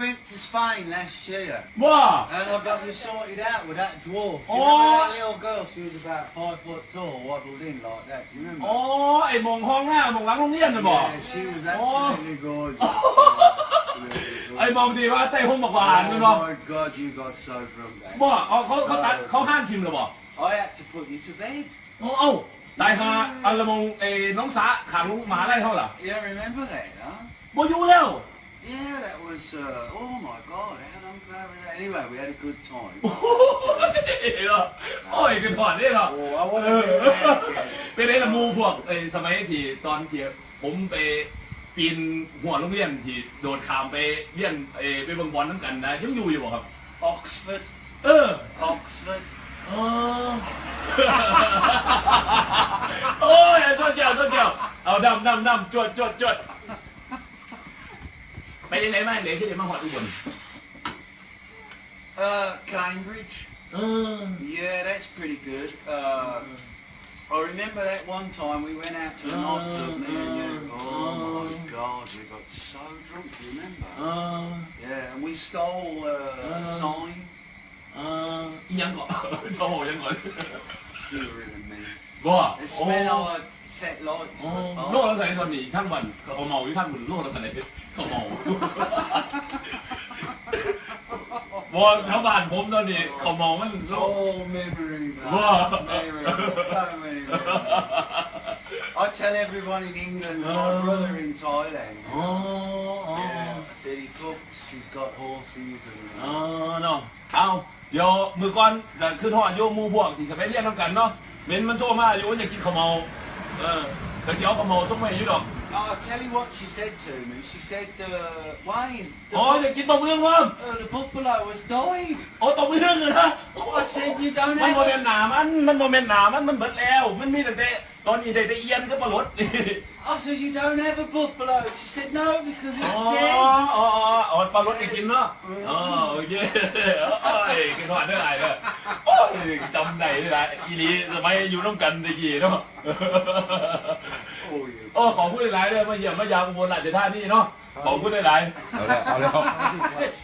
went to Spain last year, ว่า and I got me sorted out with that dwarf. Do you Oh. remember that little girl? She was about 5 foot tall, waddled in like that. Do you remember? อ๋อไอ้มองห้องหน้ามองหลังโรงเรียนน่ะบอก Yeah, she was absolutely gorgeous. ไอ้มองดีว่าเต้ห้องบอกหวาน Oh เนาะ my God, you got so drunk. บอกเขาตัดเขาห้ามทิมเลยบอก I had to put you to bed. เอ้าตายฮาอันละมงไอ้น้องสาขังหมาไล่เขาเหรอ You don't remember that, huh? บ่อยู่แล้ว Yeah, that was, oh my God, how long ago was that? Anyway, we had a good time. โอ้ยโอ้ยกันถอดได้เหรอ Oh, I want to do that again. เป็นไอ้ละมูพวกไอ้สมัยที่ตอนที่ผมไปปีนหัวโรงเรียนที่โดดขามไปเรียนไปเบิ่งบอลน้ำกันนะยังอยู่อยู่บ่ครับ Oxford, เออ Oxford. อ๋อโอ้ยส้นเกี่ยวเอาดำจวดไปยังไงมาไหนที่ไหนมาหอดอุบล Cambridge. เออ Yeah, that's pretty good. I remember that one time we went out to the nightclub, me and you. Oh my God, we got so drunk. Do you remember? เออ Yeah, and we stole a sign. ยังก่อนชอบยังก่อน You were in me. บ่ They โอ้ spent our set lights. โลกละเท่าไหร่ตอนนี้ทั้งวันเขาเมาอยู่ทั้งวันโลกละเท่าไหร่เขาเมาบอลแถวบ้านผมตอนนี้เขาเมามันโลก Oh, memory, man. Wow. Memory. So many memories. I tell everyone in England, my brother in Thailand. อ๋อ Yeah, I said he cooks, he's got horses and... เนาะเอาเดี๋ยวมือก่อนจะขึ้นหอดโยมูพวกที่จะไปเรียนน้ำกันเนาะเบนมันโทรมาอยู่ว่าอยากกินข้าวเมาแต่เสียวข้าวเมาส่งมาให้อยู่ดอก Oh, I'll tell you what she said to me. She said, Wayne, อ๋ออยากกินต้มเรื่องมั้ง the buffalo has died. โอ้ต้มเรื่องเลยนะ I said, you don't มัน have โมเมนหนามันโมเมนหนามันเบิดแล้วมันมีแต่ตอนนี้ได้เอียนก็ปลาลด I said, you don't have a buffalo. She said, no, because อ๋อ it's dead. ปลาลดกินเนาะอ๋อโอเคโอ้ยกินหวานได้ไรเนี่ยโอ้ยจำได้เลยนะอีลีสมัยอยู่ร่วมกันตะกี้เนาะ Oh, yeah. โอ้ขอพูดหลายเลยมาเยี่ยมมายามอุบลราชธานีเนาะขอพูดหลาย เอาแล้ว